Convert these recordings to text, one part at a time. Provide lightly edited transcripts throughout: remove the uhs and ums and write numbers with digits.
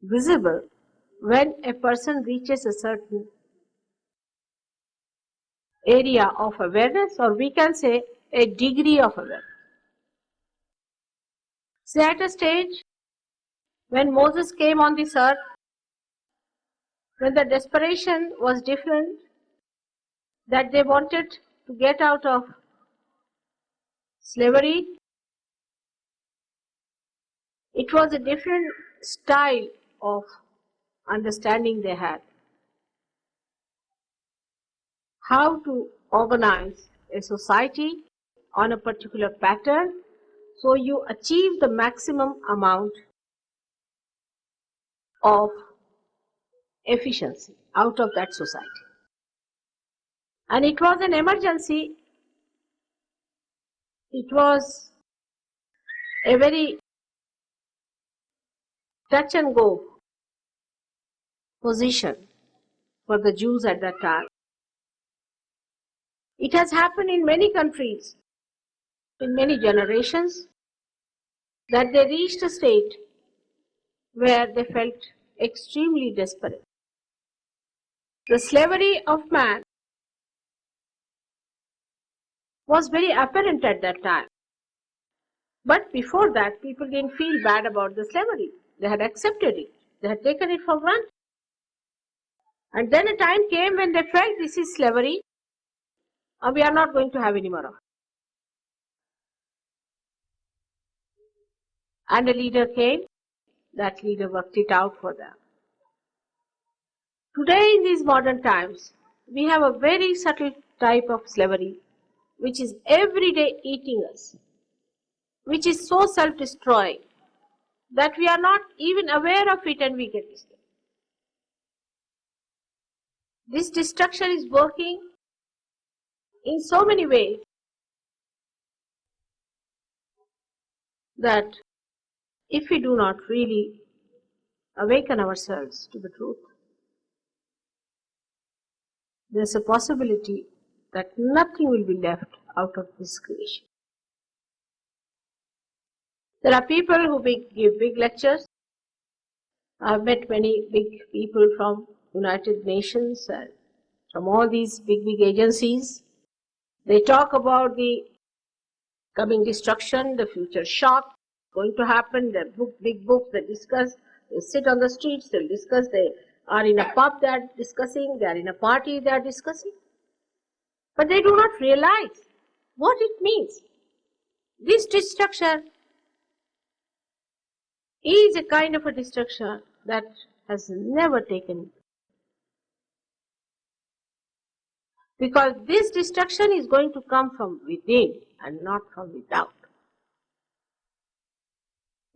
visible when a person reaches a certain area of awareness, or we can say a degree of awareness. See, at a stage when Moses came on this earth, when the desperation was different, that they wanted to get out of slavery, it was a different style of understanding they had. How to organize a society on a particular pattern so you achieve the maximum amount of efficiency out of that society. And it was an emergency. It was a very touch and go position for the Jews at that time. It has happened in many countries, in many generations, that they reached a state where they felt extremely desperate. The slavery of man was very apparent at that time. But before that, people didn't feel bad about the slavery. They had accepted it. They had taken it for granted. And then a time came when they felt this is slavery, and we are not going to have any more of it. And a leader came. That leader worked it out for them. Today, in these modern times, we have a very subtle type of slavery which is every day eating us, which is so self-destroying that we are not even aware of it and we get destroyed. This destruction is working in so many ways that if we do not really awaken ourselves to the truth, there's a possibility that nothing will be left out of this creation. There are people who give big lectures. I've met many big people from United Nations and from all these big agencies. They talk about the coming destruction, the future shock going to happen. They book big books, they discuss, they sit on the streets, they discuss, they are in a pub, they are discussing, they are in a party, they are discussing. But they do not realize what it means. This destruction is a kind of a destruction that has never taken. Because this destruction is going to come from within and not from without.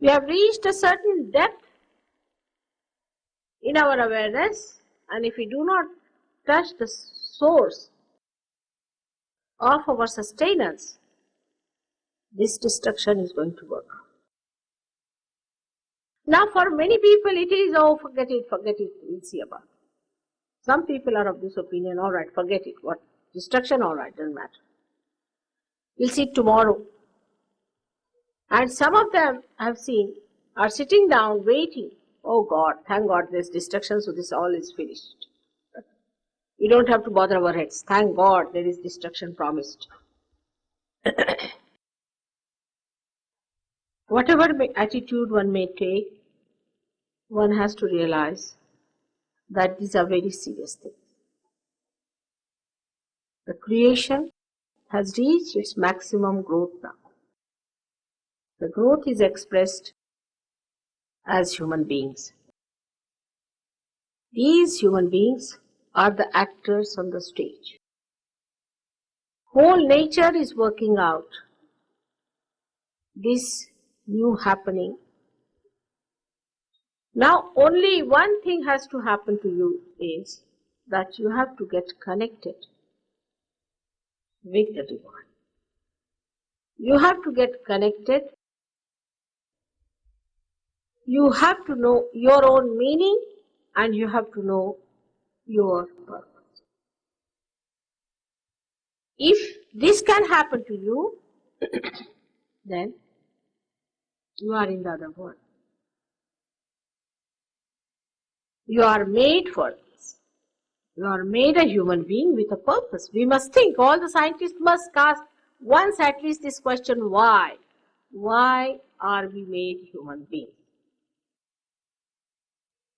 We have reached a certain depth in our awareness, and if we do not touch the source of our sustenance, this destruction is going to work. Now for many people it is, oh, forget it, we'll see about it. Some people are of this opinion, all right, forget it, what, destruction, all right, doesn't matter. We'll see it tomorrow. And some of them I have seen are sitting down waiting, oh God, thank God there's destruction, so this all is finished. We don't have to bother our heads, thank God there is destruction promised. Whatever attitude one may take, one has to realize that these are very serious things. The creation has reached its maximum growth now. The growth is expressed as human beings. These human beings are the actors on the stage. Whole nature is working out this new happening. Now only one thing has to happen to you is that you have to get connected with the divine. You have to get connected. You have to know your own meaning and you have to know your purpose. If this can happen to you, then you are in the other world. You are made for this. You are made a human being with a purpose. We must think. All the scientists must ask once at least this question, why? Why are we made human beings?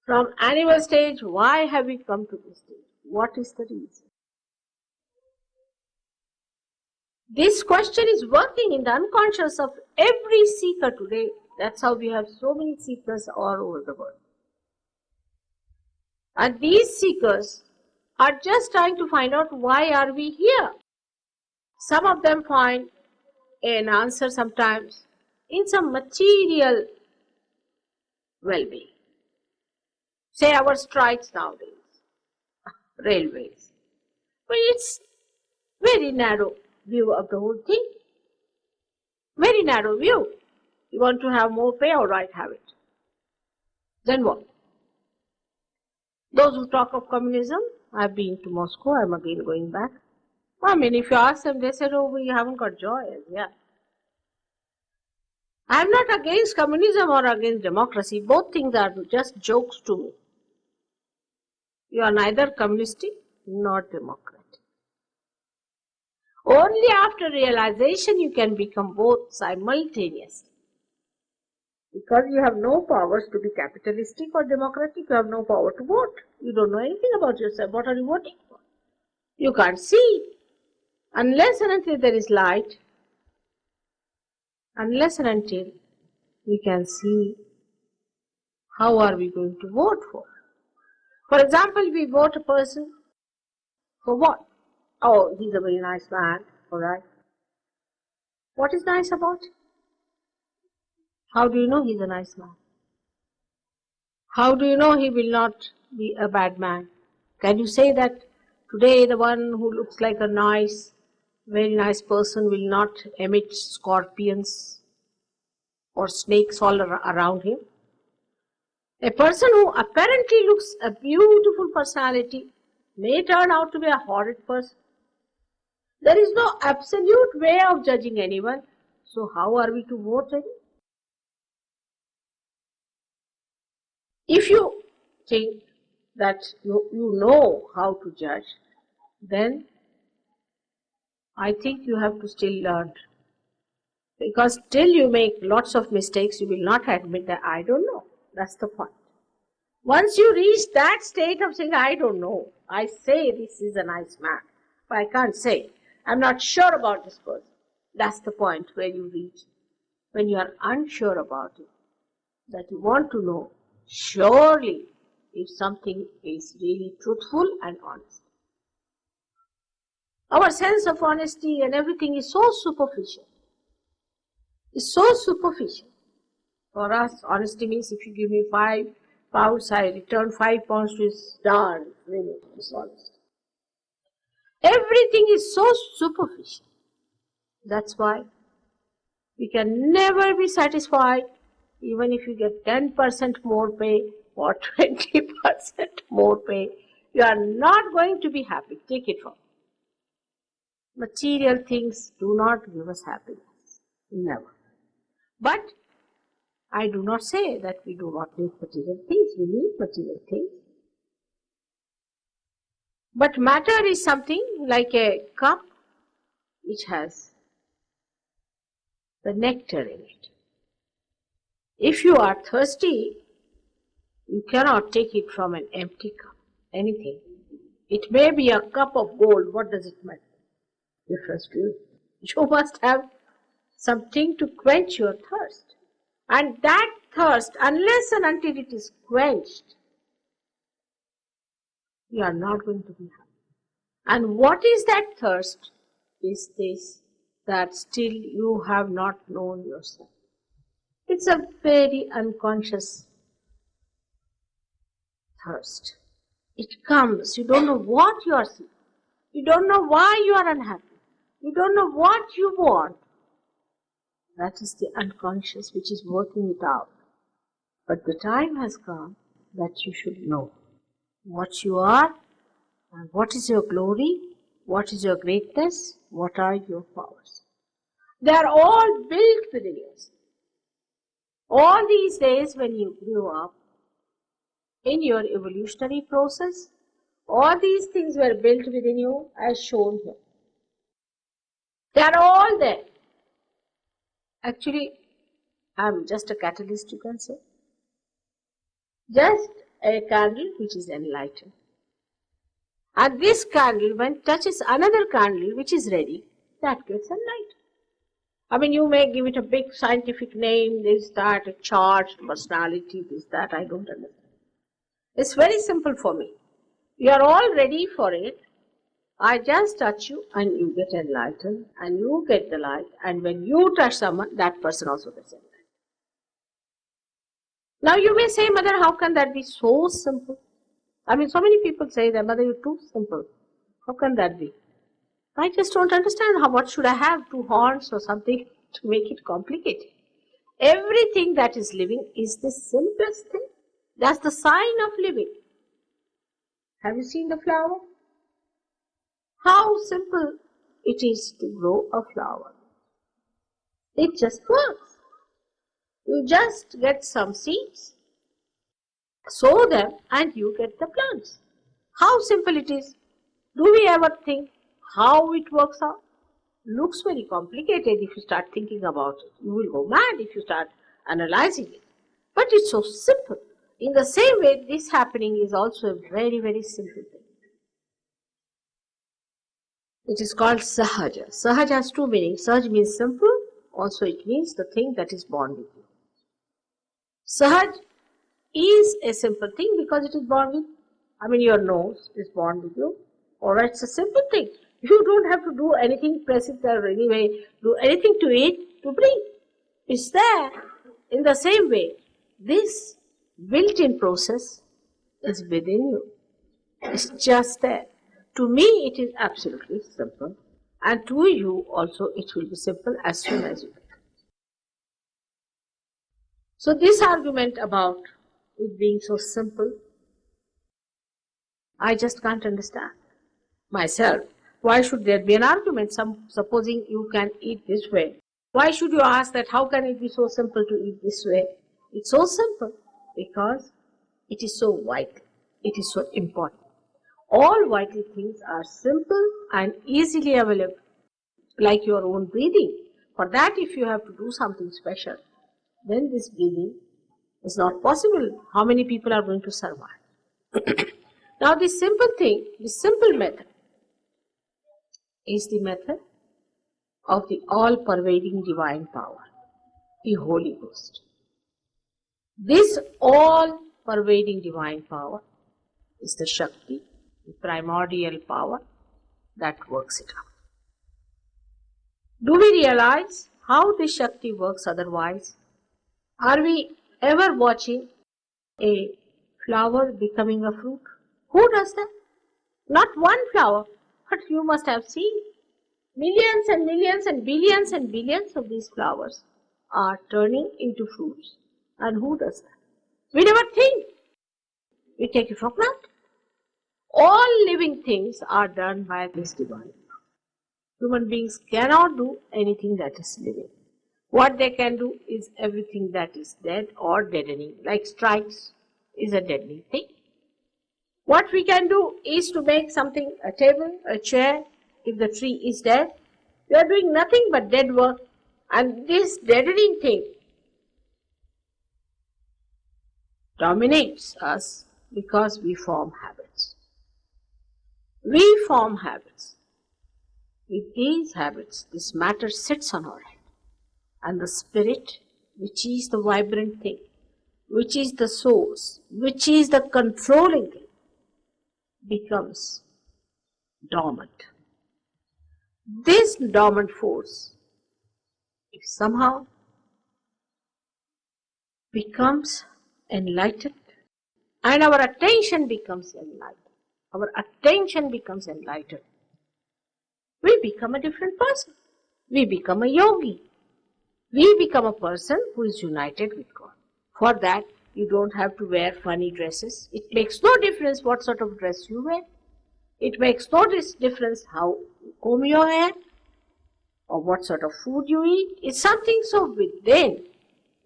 From animal stage, why have we come to this stage? What is the reason? This question is working in the unconscious of every seeker today. That's how we have so many seekers all over the world. And these seekers are just trying to find out why are we here. Some of them find an answer sometimes in some material well-being. Say our strikes nowadays, railways. But it's very narrow view of the whole thing. Very narrow view. You want to have more pay, all right, have it. Then what? Those who talk of communism, I've been to Moscow, I'm again going back. I mean, if you ask them, they said, oh, we haven't got joy. Yeah. I'm not against communism or against democracy. Both things are just jokes to me. You are neither communistic nor democratic. Only after realization you can become both simultaneously. Because you have no powers to be capitalistic or democratic, you have no power to vote. You don't know anything about yourself. What are you voting for? You can't see. Unless and until there is light, unless and until we can see, how are we going to vote for? For example, we vote a person for what? Oh, he's a very nice man, alright. What is nice about him? How do you know he's a nice man? How do you know he will not be a bad man? Can you say that today the one who looks like a nice, very nice person will not emit scorpions or snakes all around him? A person who apparently looks a beautiful personality may turn out to be a horrid person. There is no absolute way of judging anyone. So how are we to vote anyone? If you think that you know how to judge, then I think you have to still learn. Because till you make lots of mistakes, you will not admit that I don't know. That's the point. Once you reach that state of saying, I don't know, I say this is a nice man, but I can't say, I'm not sure about this person. That's the point where you reach, when you are unsure about it, that you want to know surely if something is really truthful and honest. Our sense of honesty and everything is so superficial. It's so superficial. For us, honesty means if you give me 5 pounds, I return 5 pounds to his done, really, dishonest. Everything is so superficial. That's why we can never be satisfied even if you get 10% more pay or 20% more pay. You are not going to be happy. Take it from me. Material things do not give us happiness. Never. But I do not say that we do not need material things. We need material things. But matter is something like a cup which has the nectar in it. If you are thirsty, you cannot take it from an empty cup. Anything. It may be a cup of gold. What does it matter? Difference to you. You must have something to quench your thirst. And that thirst, unless and until it is quenched, you are not going to be happy. And what is that thirst? Is this, that still you have not known yourself. It's a very unconscious thirst. It comes. You don't know what you are seeking. You don't know why you are unhappy. You don't know what you want. That is the unconscious which is working it out. But the time has come that you should know what you are and what is your glory, what is your greatness, what are your powers. They are all built within yourself. All these days when you grew up, in your evolutionary process. All these things were built within you as shown here. They are all there. Actually, I am just a catalyst, you can say. Just a candle which is enlightened. And this candle, when touches another candle which is ready, that gets enlightened. I mean, you may give it a big scientific name, this, that, a chart, personality, this, that, I don't understand. It's very simple for me. You are all ready for it. I just touch you and you get enlightened and you get the light, and when you touch someone, that person also gets enlightened. Now you may say, Mother, how can that be so simple? I mean, so many people say that, Mother, you're too simple. How can that be? I just don't understand what should I have, 2 horns or something to make it complicated. Everything that is living is the simplest thing. That's the sign of living. Have you seen the flower? How simple it is to grow a flower. It just works. You just get some seeds, sow them, and you get the plants. How simple it is. Do we ever think how it works out? Looks very complicated if you start thinking about it. You will go mad if you start analyzing it. But it's so simple. In the same way, this happening is also a very, very simple thing. It is called Sahaja. Sahaja has 2 meanings. Sahaj means simple. Also it means the thing that is born with you. Sahaj is a simple thing because it is born with you. I mean, your nose is born with you. Alright, it's a simple thing. You don't have to do anything, press it or anyway, do anything to it to breathe. It's there. In the same way, this built-in process is within you. It's just there. To me, it is absolutely simple. And to you also, it will be simple as soon as you get it. So this argument about it being so simple, I just can't understand myself. Why should there be an argument? Supposing you can eat this way, why should you ask that how can it be so simple to eat this way? It's so simple because it is so vital. It is so important. All vital things are simple and easily available, like your own breathing. For that, if you have to do something special, then this breathing is not possible. How many people are going to survive? Now, this simple thing, this simple method, is the method of the all-pervading divine power, the Holy Ghost. This all-pervading divine power is the Shakti, the primordial power that works it out. Do we realize how this Shakti works otherwise? Are we ever watching a flower becoming a fruit? Who does that? Not one flower, but you must have seen millions and millions and billions of these flowers are turning into fruits. And who does that? We never think. We take it for granted. All living things are done by this divine. Human beings cannot do anything that is living. What they can do is everything that is dead or deadening, like strikes is a deadening thing. What we can do is to make something, a table, a chair, if the tree is dead. We are doing nothing but dead work, and this deadening thing dominates us because we form habits. We form habits. With these habits, this matter sits on our head, and the spirit, which is the vibrant thing, which is the source, which is the controlling thing, becomes dormant. This dormant force, if somehow becomes enlightened, and our attention becomes enlightened, we become a different person. We become a yogi. We become a person who is united with God. For that, you don't have to wear funny dresses. It makes no difference what sort of dress you wear. It makes no difference how you comb your hair or what sort of food you eat. It's something so within.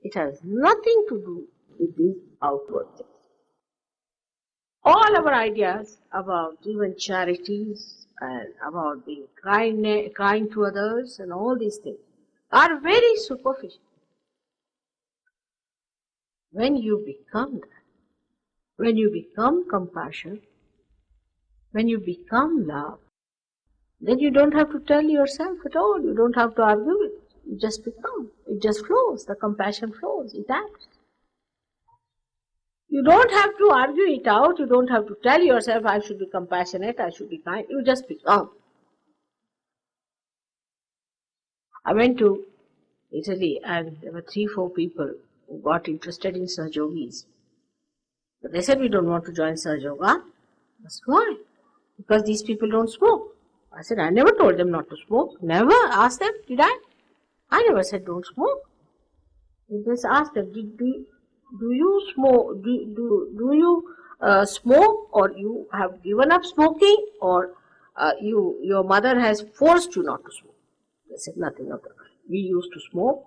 It has nothing to do with these outward things. All our ideas about even charities and about being kind to others and all these things are very superficial. When you become that, when you become compassion, when you become love, then you don't have to tell yourself at all. You don't have to argue it. You just become. It just flows. The compassion flows. It acts. You don't have to argue it out. You don't have to tell yourself, I should be compassionate, I should be kind. You just become. I went to Italy and there were 3-4 people who got interested in Sahajogis. But they said, we don't want to join Sahajayoga. That's why. Because these people don't smoke. I said, I never told them not to smoke. Never asked them, did I? I never said don't smoke. I just asked them, do you smoke? Do you smoke, or you have given up smoking, or your mother has forced you not to smoke? They said nothing of that. We used to smoke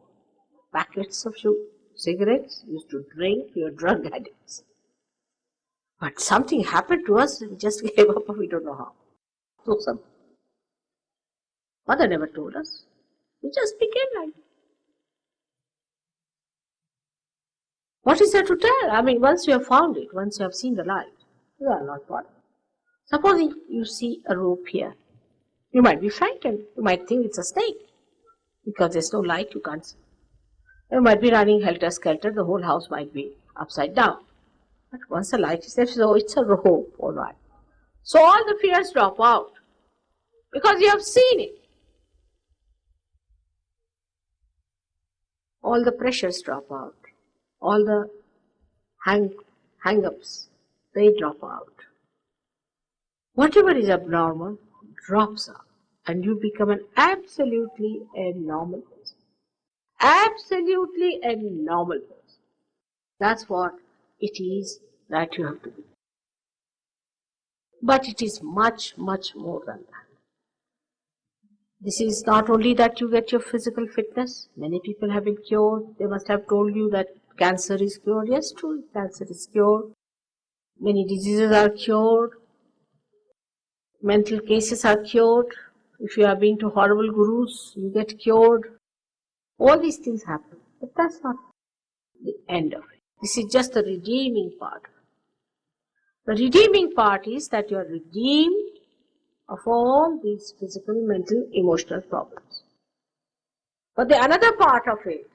packets of cigarettes, used to drink, we were drug addicts. But something happened to us, we just gave up, we don't know how. So something. Mother never told us. We just became like that. What is there to tell? I mean, once you have found it, once you have seen the light, you are not bothered. Supposing you see a rope here, you might be frightened. You might think it's a snake, because there's no light, you can't see. You might be running helter-skelter, the whole house might be upside down. But once the light is there, so it's a rope, all right. So all the fears drop out, because you have seen it. All the pressures drop out. All the hang-ups, they drop out. Whatever is abnormal drops out, and you become an absolutely a normal person. Absolutely a normal person. That's what it is that you have to be. But it is much, much more than that. This is not only that you get your physical fitness. Many people have been cured. They must have told you that cancer is cured. Yes, true, cancer is cured. Many diseases are cured. Mental cases are cured. If you have been to horrible gurus, you get cured. All these things happen. But that's not the end of it. This is just the redeeming part. The redeeming part is that you are redeemed of all these physical, mental, emotional problems. But the another part of it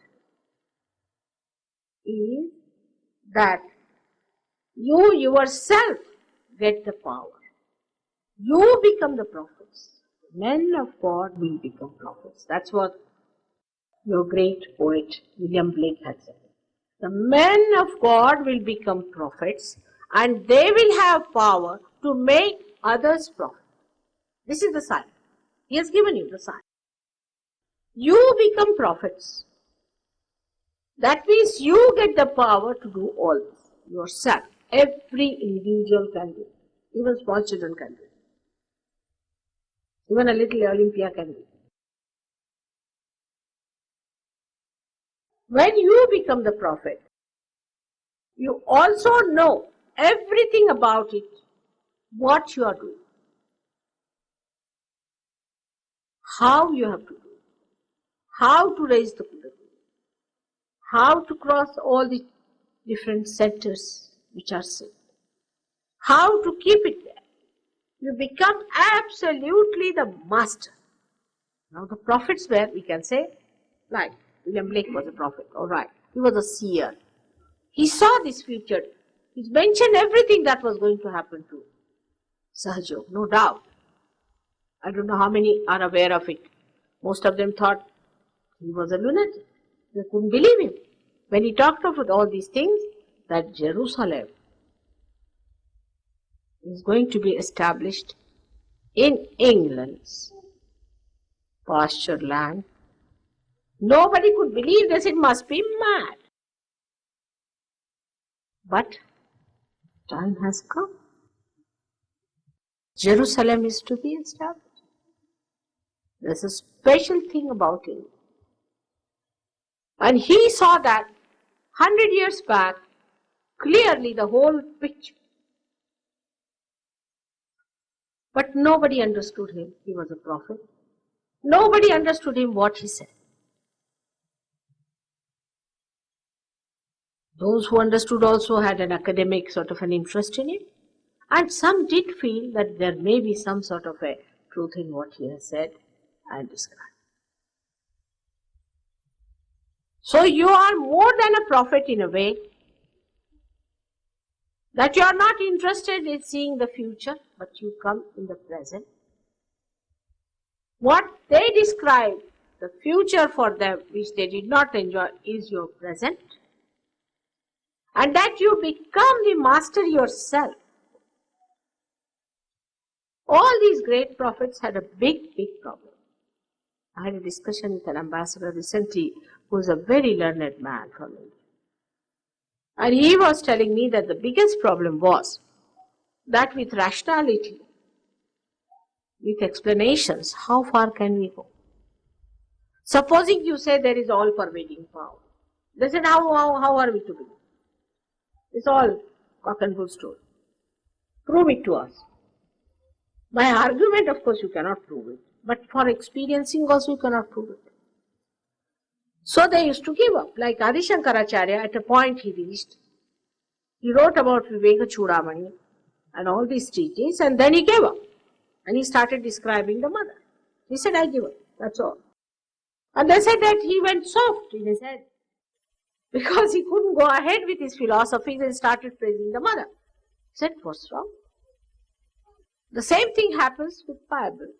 is that you yourself get the power. You become the prophets. Men of God will become prophets. That's what your great poet William Blake had said. The men of God will become prophets, and they will have power to make others prophets. This is the sign. He has given you the sign. You become prophets. That means you get the power to do all this yourself. Every individual can do it. Even small children can do it. Even a little Olympia can do it. When you become the prophet, you also know everything about it, what you are doing, how you have to do it, how to raise the Buddha, how to cross all the different centers which are set, how to keep it there. You become absolutely the master. Now the prophets were, we can say, like William Blake was a prophet, all right. He was a seer. He saw this future. He mentioned everything that was going to happen to Sahaja Yoga, no doubt. I don't know how many are aware of it. Most of them thought he was a lunatic. They couldn't believe him. When he talked about all these things, that Jerusalem is going to be established in England's pasture land. Nobody could believe this. It must be mad. But time has come. Jerusalem is to be established. There's a special thing about it. And he saw that 100 years back, clearly the whole picture. But nobody understood him. He was a prophet. Nobody understood him what he said. Those who understood also had an academic sort of an interest in it. And some did feel that there may be some sort of a truth in what he has said and described. So you are more than a prophet in a way, that you are not interested in seeing the future, but you come in the present. What they describe, the future for them, which they did not enjoy, is your present. And that you become the master yourself. All these great prophets had a big, big problem. I had a discussion with an ambassador recently who is a very learned man from India. And he was telling me that the biggest problem was that with rationality, with explanations, how far can we go? Supposing you say there is all-pervading power. They said, how are we to believe? It's all cock and bull story. Prove it to us. By argument, of course, you cannot prove it. But for experiencing also, you cannot prove it. So they used to give up. Like Adi Shankaracharya, at a point he reached, he wrote about Viveka Chudamani and all these treatises, and then he gave up. And he started describing the mother. He said, I give up. That's all. And they said that he went soft in his head, because he couldn't go ahead with his philosophies and started praising the mother. He said, what's wrong? The same thing happens with Bible,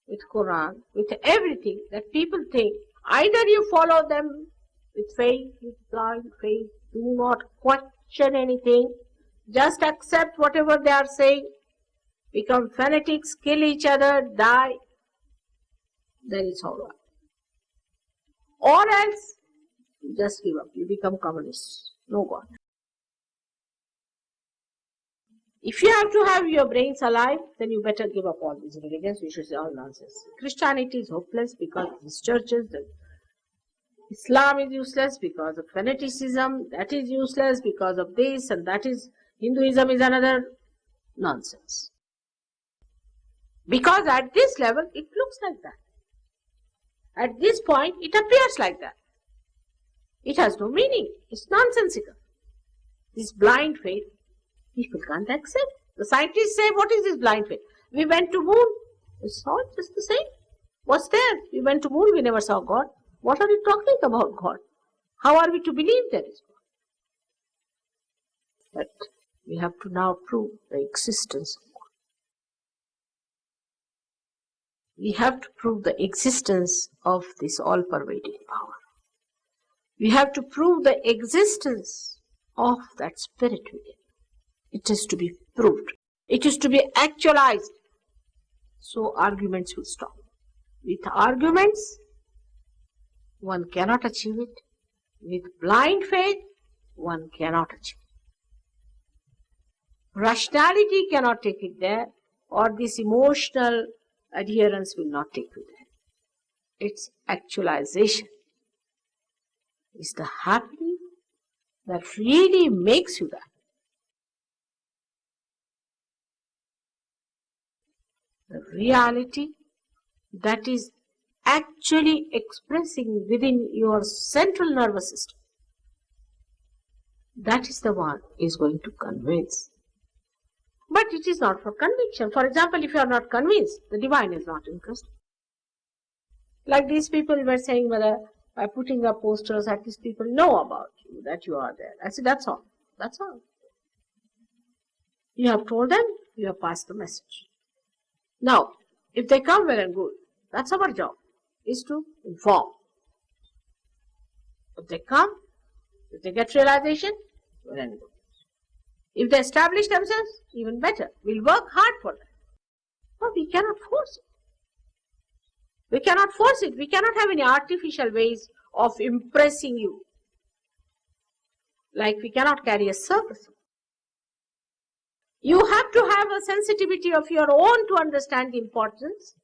with Quran, with everything, that people think either you follow them with faith, with blind faith, do not question anything, just accept whatever they are saying, become fanatics, kill each other, die, then it's all right. Or else, you just give up, you become communists, no God. If you have to have your brains alive, then you better give up all these religions. We should say all nonsense. Christianity is hopeless because of these churches. Islam is useless because of fanaticism. That is useless because of this, and that is, Hinduism is another nonsense. Because at this level, it looks like that. At this point, it appears like that. It has no meaning. It's nonsensical. This blind faith, people can't accept. The scientists say, what is this blind faith? We went to moon. It's all just the same. What's there? We went to moon, we never saw God. What are you talking about God? How are we to believe there is God? But we have to now prove the existence of God. We have to prove the existence of this all-pervading power. We have to prove the existence of that spirit within. It is to be proved. It is to be actualized. So arguments will stop. With arguments, one cannot achieve it. With blind faith, one cannot achieve it. Rationality cannot take it there, or this emotional adherence will not take it there. Its actualization is the happening that really makes you that. The reality that is actually expressing within your central nervous system. That is the one is going to convince. But it is not for conviction. For example, if you are not convinced, the divine is not interested. Like these people were saying, whether by putting up posters, at least people know about you, that you are there. I said, that's all. That's all. You have told them, you have passed the message. Now, if they come, well and good. That's our job, is to inform. If they come, if they get realization, well and good. If they establish themselves, even better. We'll work hard for them. But we cannot force it. We cannot force it. We cannot have any artificial ways of impressing you. Like we cannot carry a circus. You have to have a sensitivity of your own to understand the importance,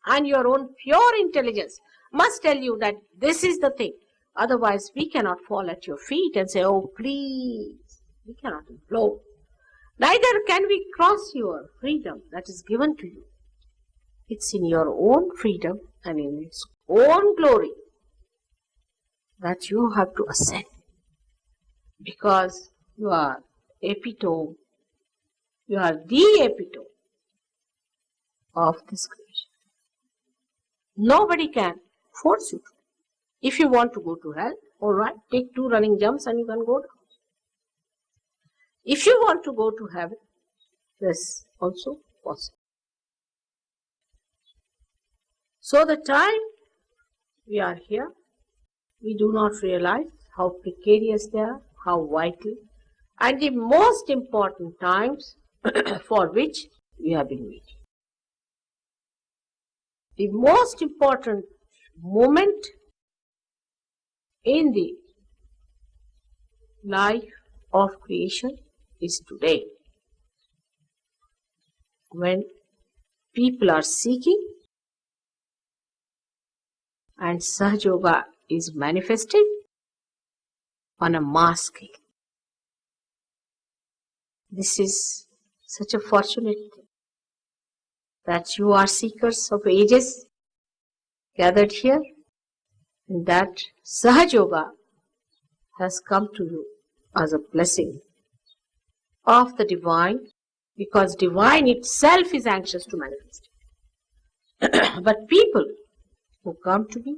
and your own pure intelligence must tell you that this is the thing. Otherwise, we cannot fall at your feet and say, oh, please. We cannot implore. Neither can we cross your freedom that is given to you. It's in your own freedom and in its own glory that you have to ascend. Because you are epitome, you are the epitome of this creation. Nobody can force you to. If you want to go to hell, alright, take 2 running jumps and you can go down. If you want to go to heaven, that's also possible. So the time we are here, we do not realize how precarious they are, how vital, and the most important times for which we have been waiting. The most important moment in the life of creation is today, when people are seeking and Sahaja Yoga is manifested on a mass scale. This is such a fortunate thing that you are seekers of ages gathered here, and that Sahaja Yoga has come to you as a blessing of the divine, because divine itself is anxious to manifest it. But people who come to me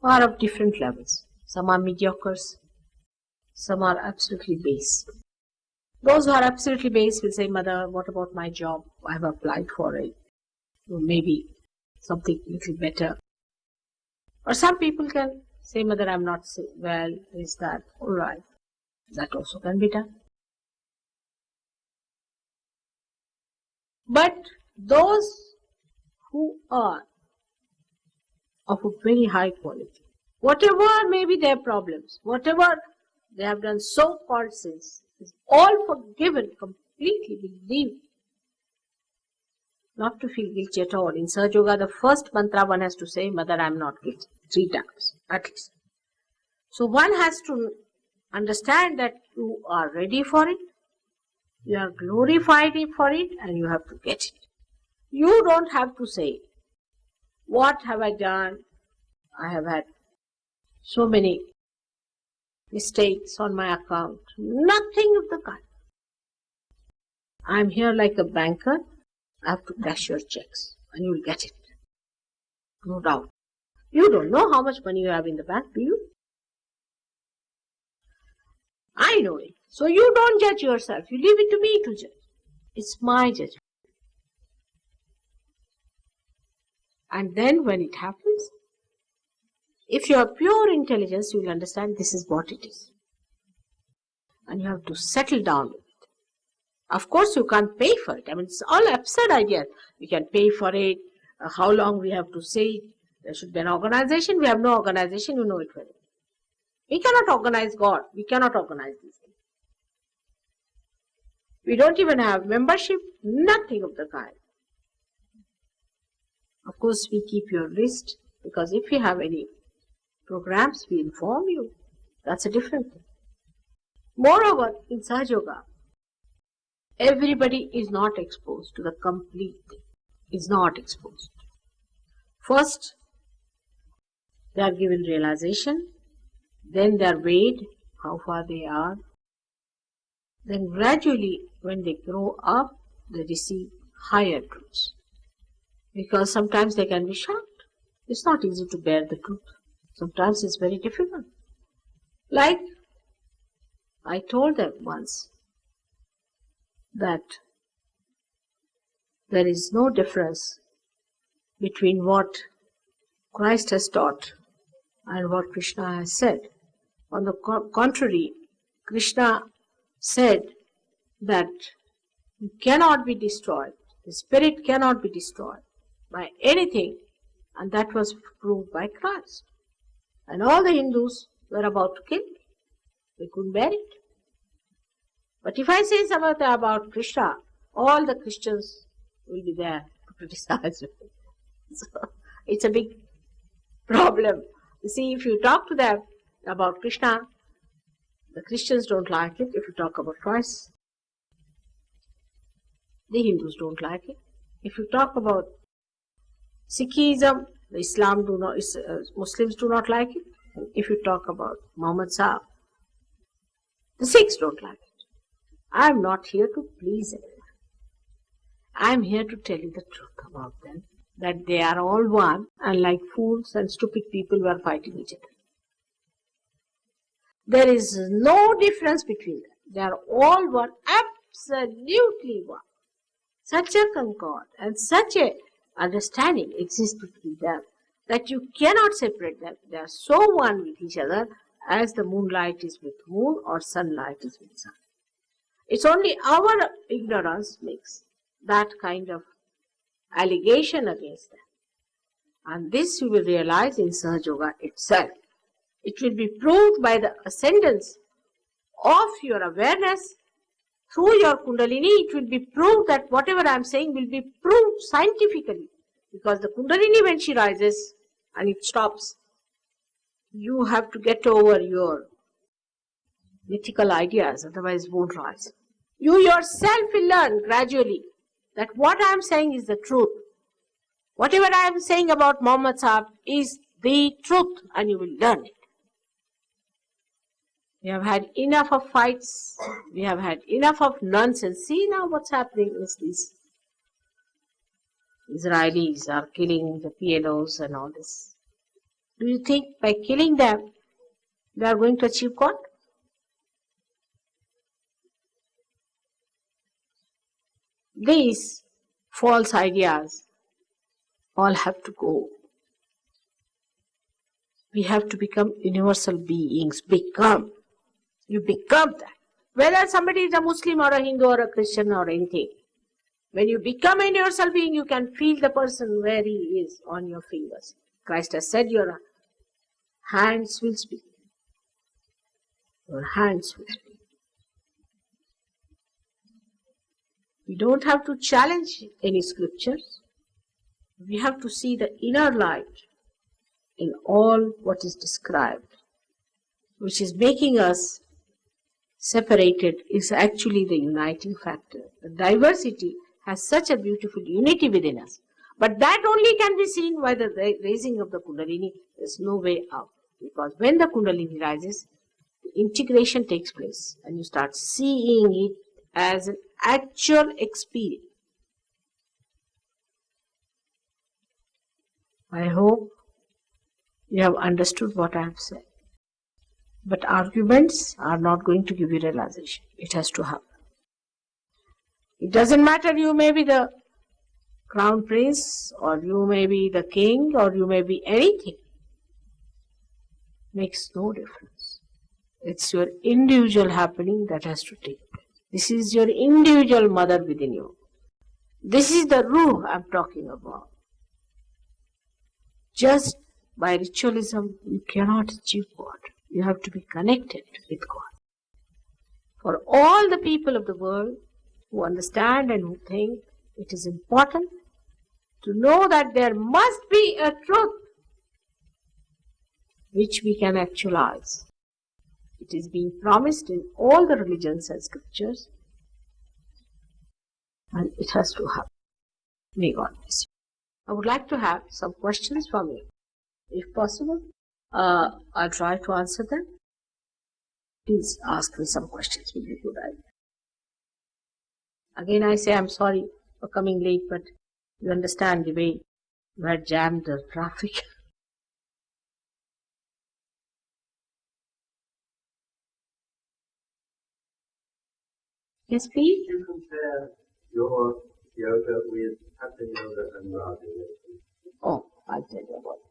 are of different levels. Some are mediocres, some are absolutely base. Those who are absolutely base will say, Mother, what about my job? I have applied for it. Maybe something little better. Or some people can say, Mother, I'm not well, is that alright? That also can be done. But those who are of a very high quality, whatever may be their problems, whatever they have done so-called sins, is all forgiven completely, believe. Not to feel guilty at all. In Sahaja Yoga, the first mantra one has to say, Mother, I am not guilty, 3 times at least. So one has to understand that you are ready for it, you are glorified for it, and you have to get it. You don't have to say, what have I done? I have had so many mistakes on my account. Nothing of the kind. I am here like a banker. I have to cash your checks and you will get it. No doubt. You don't know how much money you have in the bank, do you? I know it. So you don't judge yourself. You leave it to me to judge. It's my judgment. And then when it happens, if you have pure intelligence, you will understand this is what it is. And you have to settle down with it. Of course, you can't pay for it. I mean, it's all absurd ideas. We can pay for it. How long we have to say it. There should be an organization. We have no organization. You know it very well. We cannot organize God. We cannot organize these things. We don't even have membership. Nothing of the kind. Of course, we keep your list, because if we have any programs, we inform you. That's a different thing. Moreover, in Sahaja Yoga, everybody is not exposed to the complete thing. Is not exposed. First, they are given realization. Then they are weighed, how far they are. Then gradually, when they grow up, they receive higher truths. Because sometimes they can be shocked. It's not easy to bear the truth. Sometimes it's very difficult. Like I told them once that there is no difference between what Christ has taught and what Krishna has said. On the contrary, Krishna said that you cannot be destroyed. The spirit cannot be destroyed by anything, and that was proved by Christ. And all the Hindus were about to kill me. They couldn't bear it. But if I say something about Krishna, all the Christians will be there to criticize me. So it's a big problem. You see, if you talk to them about Krishna, the Christians don't like it. If you talk about Christ, the Hindus don't like it. If you talk about Sikhism, Muslims do not like it. If you talk about Muhammad Sahib, the Sikhs don't like it. I am not here to please anyone. I am here to tell you the truth about them, that they are all one, and like fools and stupid people were fighting each other. There is no difference between them. They are all one, absolutely one. Such a concord and such a understanding exists between them that you cannot separate them. They are so one with each other as the moonlight is with moon or sunlight is with sun. It's only our ignorance makes that kind of allegation against them. And this you will realize in Sahaja Yoga itself. It will be proved by the ascendance of your awareness through your Kundalini. It will be proved that whatever I am saying will be proved scientifically. Because the Kundalini, when she rises and it stops, you have to get over your mythical ideas, otherwise it won't rise. You yourself will learn gradually that what I am saying is the truth. Whatever I am saying about Muhammad Sahib is the truth, and you will learn it. We have had enough of fights. We have had enough of nonsense. See now what's happening is these Israelis are killing the PLOs and all this. Do you think by killing them, they are going to achieve God? These false ideas all have to go. We have to become universal beings. You become that. Whether somebody is a Muslim or a Hindu or a Christian or anything. When you become a universal being, you can feel the person where he is on your fingers. Christ has said your hands will speak. Your hands will speak. We don't have to challenge any scriptures. We have to see the inner light in all what is described, which is making us separated, is actually the uniting factor. The diversity has such a beautiful unity within us. But that only can be seen by the raising of the Kundalini. There's no way out. Because when the Kundalini rises, the integration takes place and you start seeing it as an actual experience. I hope you have understood what I have said. But arguments are not going to give you realization. It has to happen. It doesn't matter, you may be the crown prince, or you may be the king, or you may be anything. Makes no difference. It's your individual happening that has to take place. This is your individual mother within you. This is the Ruh I'm talking about. Just by ritualism, you cannot achieve God. You have to be connected with God. For all the people of the world who understand and who think, it is important to know that there must be a truth which we can actualize. It is being promised in all the religions and scriptures, and it has to happen. May God bless you. I would like to have some questions from you. If possible, I'll try to answer them. Please ask me some questions. Will be a good idea. Again, I say I'm sorry for coming late, but you understand the way we had jammed the traffic. Yes, please. You compare your yoga with Hatha Yoga and Raja Yoga. Oh, I'll tell you about it.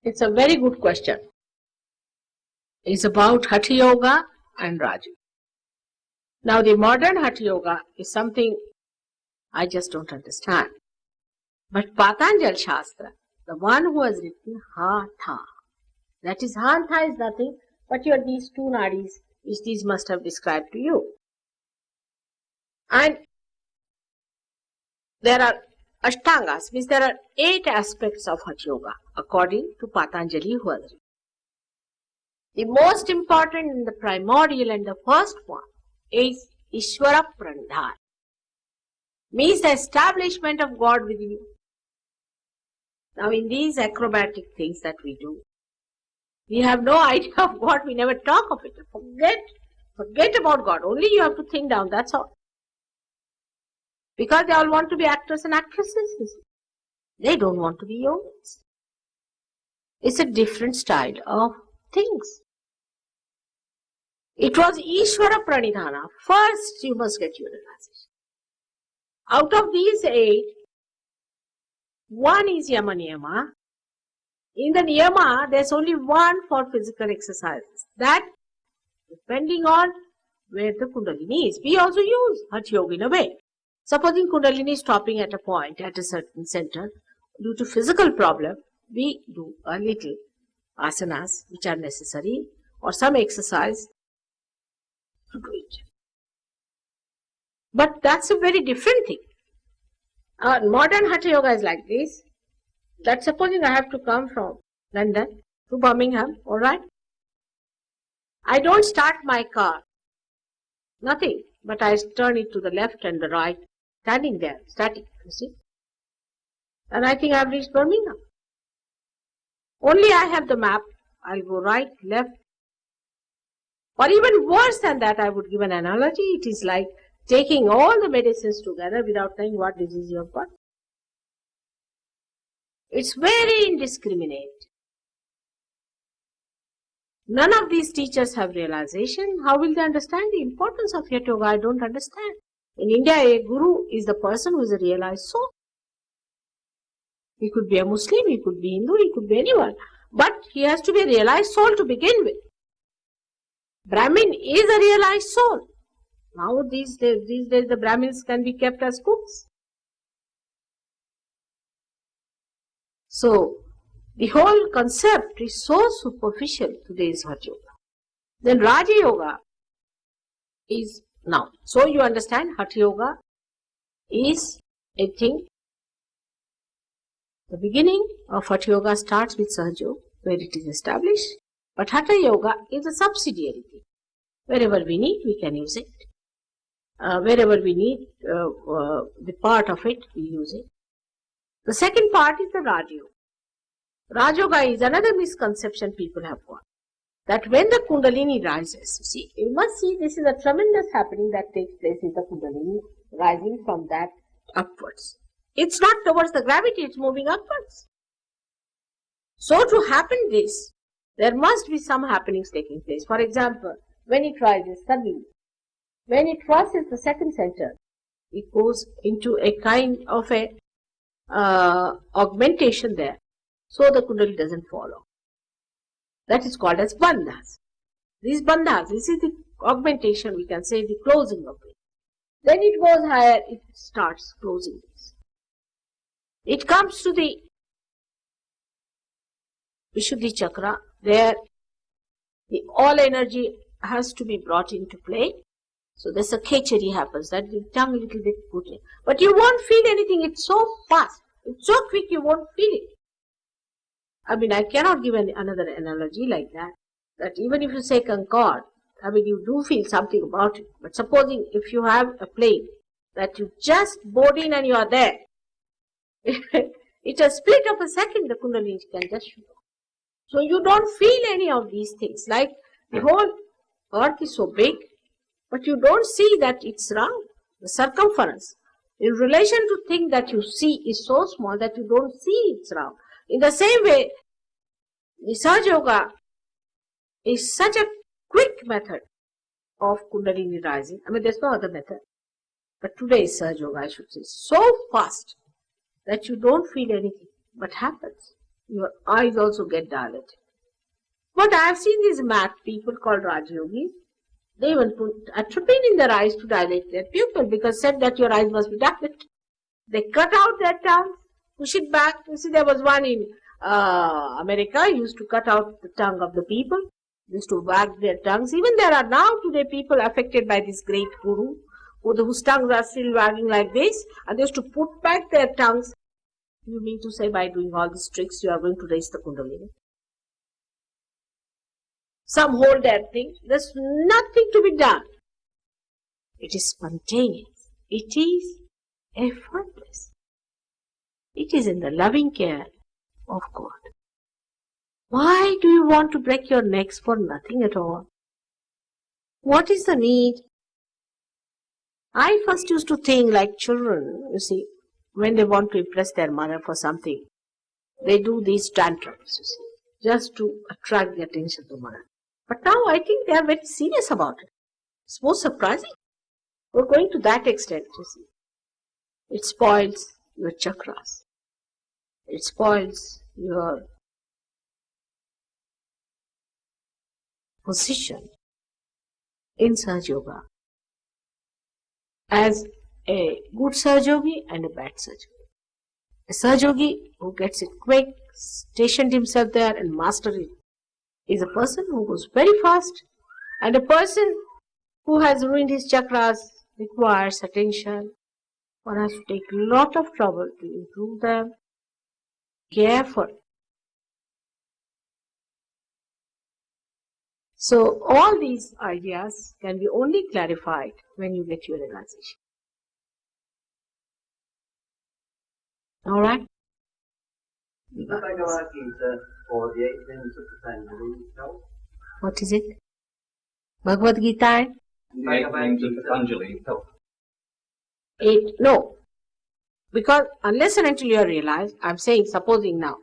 It's a very good question. It's about Hatha Yoga and Raja. Now, the modern Hatha Yoga is something I just don't understand. But Patanjali Shastra, the one who has written Hatha, that is, Hatha is nothing but these two nadis which these must have described to you. And there are Ashtangas, means there are 8 aspects of Hatha Yoga according to Patanjali, who has written. The most important and the primordial and the first one is Ishvara Pranidhana, means the establishment of God within you. Now in these acrobatic things that we do, we have no idea of God, we never talk of it. Forget about God, only you have to think down, that's all. Because they all want to be actors and actresses. They don't want to be yogis. It's a different style of things. It was Ishvara Pranidhana. First you must get your realization. Out of these 8, one is Yama Niyama. In the Niyama, there's only one for physical exercises. That, depending on where the Kundalini is, we also use Hatha Yoga in a way. Supposing Kundalini is stopping at a point, at a certain center, due to physical problem, we do a little asanas which are necessary or some exercise to do it. But that's a very different thing. Modern Hatha Yoga is like this, that supposing I have to come from London to Birmingham, alright? I don't start my car, nothing, but I turn it to the left and the right, standing there, static, you see. And I think I have reached Birmingham. Only I have the map, I'll go right, left. Or even worse than that, I would give an analogy. It is like taking all the medicines together without knowing what disease you have got. It's very indiscriminate. None of these teachers have realization. How will they understand the importance of Hatha Yoga? I don't understand. In India, a guru is the person who is a realized soul. He could be a Muslim, he could be Hindu, he could be anyone. But he has to be a realized soul to begin with. Brahmin is a realized soul. Now these days the Brahmins can be kept as cooks. So, the whole concept is so superficial today's Hatha Yoga. Then Raja Yoga is now. So you understand Hatha Yoga is a thing. The beginning of Hatha Yoga starts with Sahaja Yoga, where it is established. But Hatha Yoga is a subsidiary thing. Wherever we need, we can use it. Wherever we need the part of it, we use it. The second part is the Raja Yoga. Raja Yoga is another misconception people have got. That when the Kundalini rises, you must see this is a tremendous happening that takes place in the Kundalini, rising from that upwards. It's not towards the gravity, it's moving upwards. So to happen this, there must be some happenings taking place. For example, when it rises suddenly, when it crosses the second center, it goes into a kind of a augmentation there. So the Kundalini doesn't follow. That is called as bandhas. These bandhas, this is the augmentation, we can say the closing of it. Then it goes higher, it starts closing this. It comes to the Vishuddhi Chakra, where the all energy has to be brought into play. So there's a kechari happens, that the tongue a little bit put in. But you won't feel anything, it's so fast, it's so quick you won't feel it. I mean, I cannot give another analogy like that. That even if you say concord, I mean, you do feel something about it. But supposing if you have a plane that you just board in and you are there, it's a split of a second, the Kundalini can just shoot off. So you don't feel any of these things. Like the whole earth is so big, but you don't see that it's round. The circumference, in relation to thing that you see, is so small that you don't see it's round. In the same way, the Sahaja Yoga is such a quick method of Kundalini rising. I mean, there's no other method. But today's Sahaja Yoga, I should say, so fast that you don't feel anything. But happens. Your eyes also get dilated. But I have seen these mad people called Raja Yogis. They even put atropine in their eyes to dilate their pupil because said that your eyes must be dilated. They cut out their tongues, push it back. You see, there was one in America, used to cut out the tongue of the people, used to wag their tongues. Even there are now today people affected by this great guru whose tongues are still wagging like this, and they used to put back their tongues. You mean to say by doing all these tricks you are going to raise the Kundalini? Some hold that thing. There's nothing to be done. It is spontaneous. It is effortless. It is in the loving care of God. Why do you want to break your necks for nothing at all? What is the need? I first used to think like children, you see, when they want to impress their mother for something, they do these tantrums, you see, just to attract the attention of the mother. But now I think they are very serious about it. It's most surprising. We're going to that extent, you see. It spoils your chakras. It spoils your position in Sahaja Yoga as a good Sahaja Yogi and a bad Sahaja Yogi. A Sahaja Yogi who gets it quick, stationed himself there and mastered it, is a person who goes very fast, and a person who has ruined his chakras requires attention. One has to take a lot of trouble to improve them. Careful. So all these ideas can be only clarified when you get your realization. Alright? Bhagavad Gita or the 8 things of the family itself? What is it? Bhagavad Gita? The 8 things of Patanjali help. 8. No. Because unless and until you realize, I'm saying, supposing now,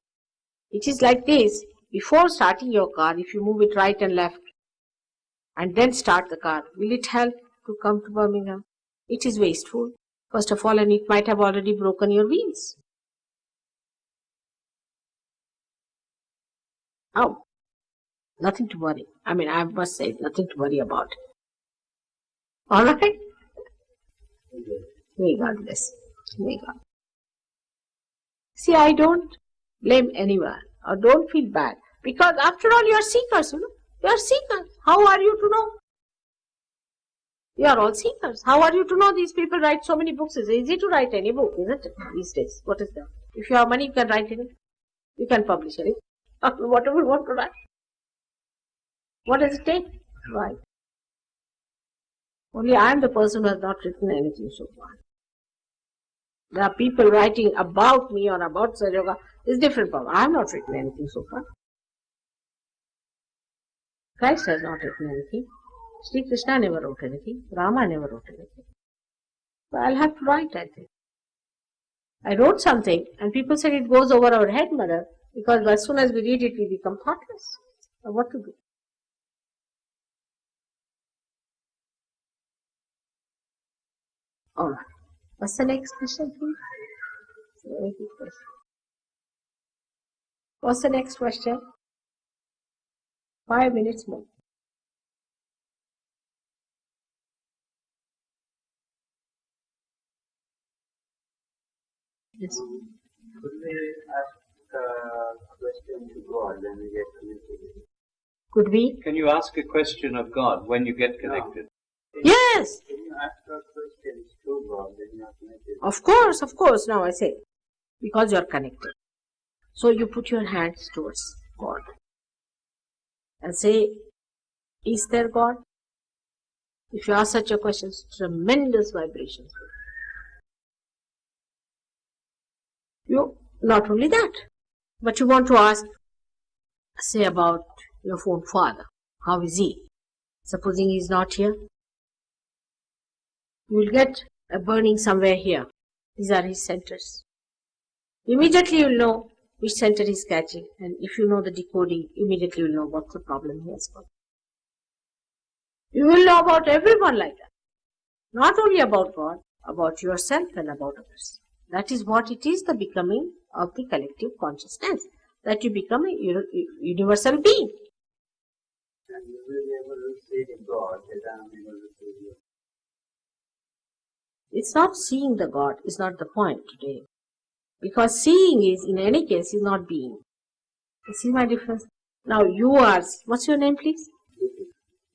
it is like this. Before starting your car, if you move it right and left, and then start the car, will it help to come to Birmingham? It is wasteful, first of all, and it might have already broken your wheels. Oh, nothing to worry. I mean, I must say, nothing to worry about. Alright? May God bless. May God. See, I don't blame anyone or don't feel bad, because after all, you are seekers, you know. You are seekers. How are you to know? You are all seekers. How are you to know these people write so many books? It's easy to write any book, isn't it, these days? What is that? If you have money, you can write any. You can publish any. Whatever you want to write. What does it take? Right. Only I am the person who has not written anything so far. There are people writing about me or about Sahaja Yoga. It's different problem. I have not written anything so far. Christ has not written anything. Shri Krishna never wrote anything. Rama never wrote anything. So I'll have to write, I think. I wrote something and people said it goes over our head, mother, because as soon as we read it, we become thoughtless. So what to do? Alright. What's the next question, please? It's a very good question. What's the next question? 5 minutes more. Yes. Could we ask a question to God when we get connected? Could we? Can you ask a question of God when you get connected? Yes! Can you ask a question to God when you are connected? Of course, now I say, because you are connected. So you put your hands towards God and say, is there God? If you ask such a question, tremendous vibrations. You, not only that, but you want to ask, say about your own father. How is he? Supposing he is not here, you will get a burning somewhere here. These are his centers. Immediately you will know which center is catching, and if you know the decoding, immediately you will know what's the problem he has got. You will know about everyone like that. Not only about God, about yourself and about others. That is what it is, the becoming of the collective consciousness. That you become a universal being. And you will be able to see God as I am able to see you. It's not seeing the God, is not the point today. Because seeing is, in any case, is not being. You see my difference? Now you are, what's your name please?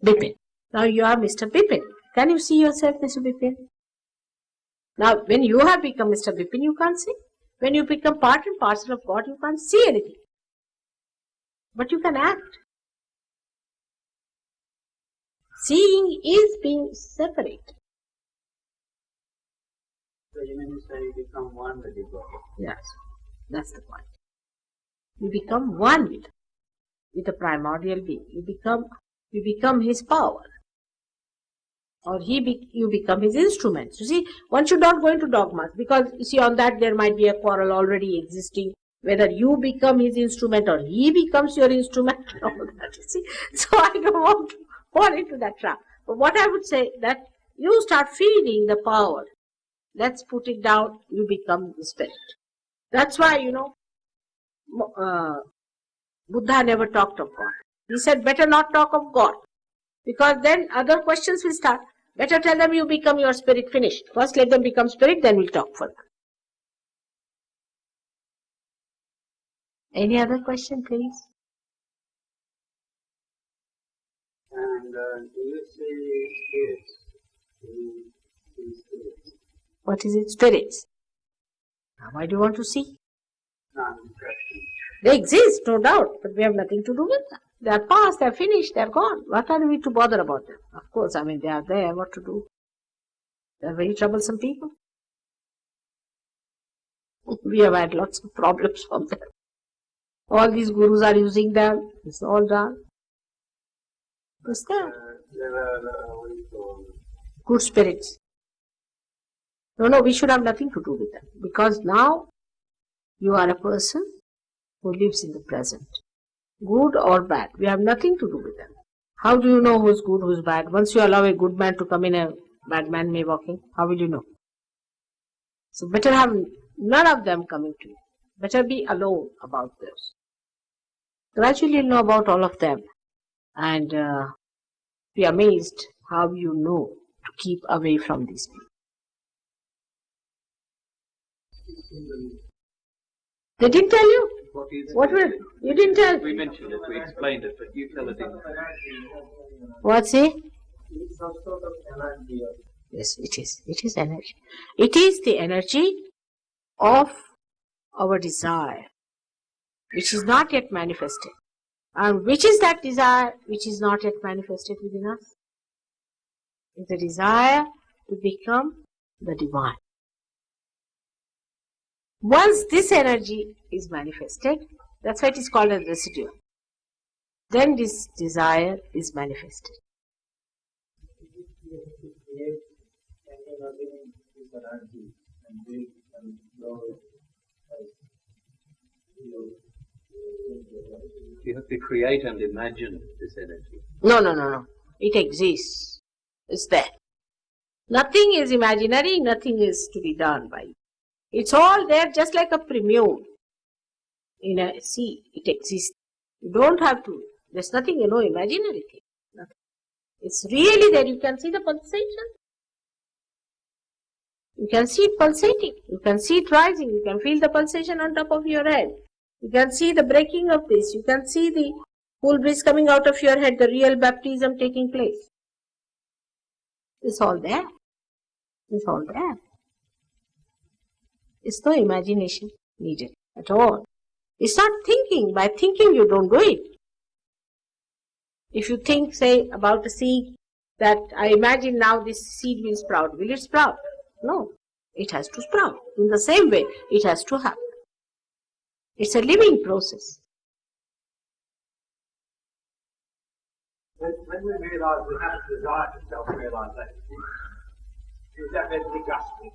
Bipin. Now you are Mr. Bipin. Can you see yourself, Mr. Bipin? Now, when you have become Mr. Bipin, you can't see. When you become part and parcel of God, you can't see anything. But you can act. Seeing is being separate. So you mean to say you become one with your God? Yes, that's the point. You become one with the primordial being. You become his power. Or you become his instruments. You see, one should not go into dogmas, because you see, on that there might be a quarrel already existing, whether you become his instrument or he becomes your instrument. All that, you see. So I don't want to fall into that trap. But what I would say, that you start feeling the power. Let's put it down, you become the spirit. That's why, Buddha never talked of God. He said, better not talk of God, because then other questions will start. Better tell them you become your spirit, finished. First let them become spirit, then we'll talk further. Any other question, please? And do you see spirits? Do you see spirits? What is it? Spirits. Now, why do you want to see? No, I'm interested. They exist, no doubt, but we have nothing to do with them. They are past, they are finished, they are gone. What are we to bother about them? Of course, I mean, they are there, what to do? They are very troublesome people. We have had lots of problems from them. All these gurus are using them. It's all done. What's that? There are what do you call Good spirits. No, we should have nothing to do with them. Because now you are a person who lives in the present. Good or bad, we have nothing to do with them. How do you know who's good, who's bad? Once you allow a good man to come in, a bad man may walk in. How will you know? So better have none of them coming to you. Better be alone about this. Gradually you'll know about all of them, and be amazed how you know to keep away from these people. They didn't tell you? What is What were you didn't tell? We mentioned it, we explained it, but you tell it in. What's it? It's some sort of energy. Yes, it is. It is energy. It is the energy of our desire, which is not yet manifested. And which is that desire which is not yet manifested within us? It's the desire to become the divine. Once this energy is manifested, that's why it is called a residue. Then this desire is manifested. You have to create and imagine this energy. No. It exists. It's there. Nothing is imaginary, nothing is to be done by you. It's all there, just like a prelude in a sea. It exists. You don't have to. There's nothing, imaginary thing. Nothing. It's really there. You can see the pulsation. You can see it pulsating. You can see it rising. You can feel the pulsation on top of your head. You can see the breaking of this. You can see the cool breeze coming out of your head, the real baptism taking place. It's all there. It's all there. It's no imagination needed at all. It's not thinking. By thinking you don't do it. If you think, say, about a seed, that I imagine now this seed will sprout. Will it sprout? No. It has to sprout. In the same way, it has to happen. It's a living process. When we realise we have a desire for self-realisation, is that mentally grasping?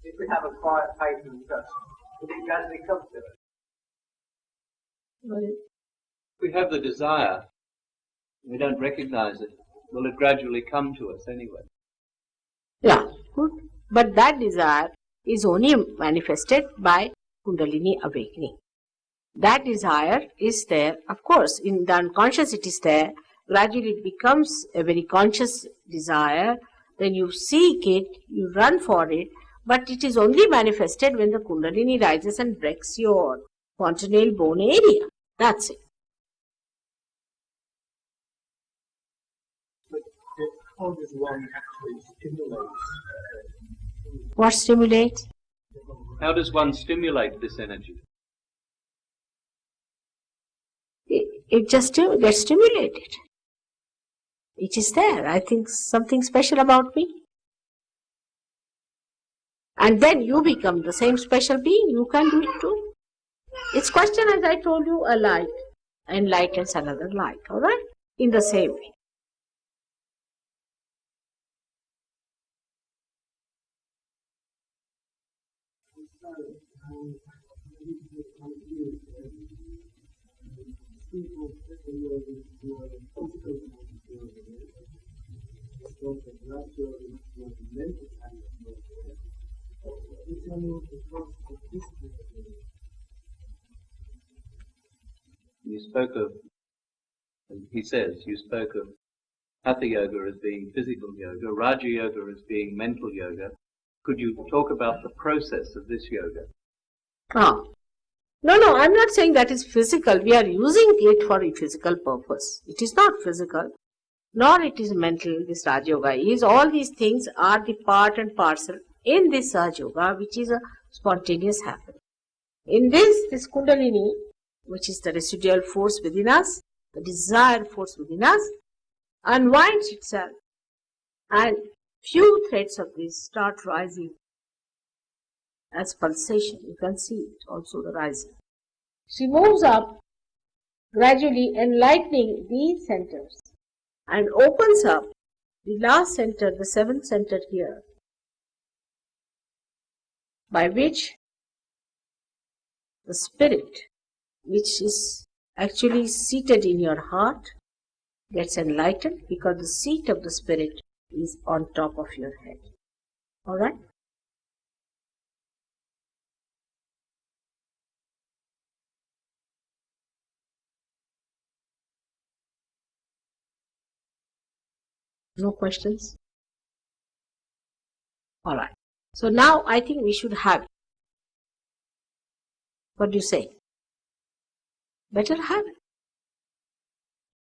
If we have a quiet faith and trust, will it gradually come to us? We have the desire, we don't recognize it. Will it gradually come to us anyway? Yeah, good. But that desire is only manifested by Kundalini awakening. That desire is there, of course, in the unconscious it is there. Gradually it becomes a very conscious desire. Then you seek it, you run for it, but it is only manifested when the Kundalini rises and breaks your fontanelle bone area. That's it. But how does one actually stimulate What stimulates? How does one stimulate this energy? It just gets stimulated. It is there. I think something special about me. And then you become the same special being. You can do it too. It's question, as I told you, a light enlightens another light. Alright? In the same way. You spoke of, he says, you spoke of Hatha Yoga as being physical yoga, Raja Yoga as being mental yoga. Could you talk about the process of this yoga? No, I'm not saying that is physical. We are using it for a physical purpose. It is not physical, nor it is mental. This Raja Yoga is. All these things are the part and parcel in this Sahaja Yoga, which is a spontaneous happening. In this Kundalini, which is the residual force within us, the desire force within us, unwinds itself, and few threads of this start rising as pulsation. You can see it also, the rising. She moves up, gradually enlightening these centers, and opens up the last center, the seventh center here, by which the spirit, which is actually seated in your heart, gets enlightened, because the seat of the spirit is on top of your head. Alright? No questions? Alright. So now I think we should have it. What do you say? Better have it.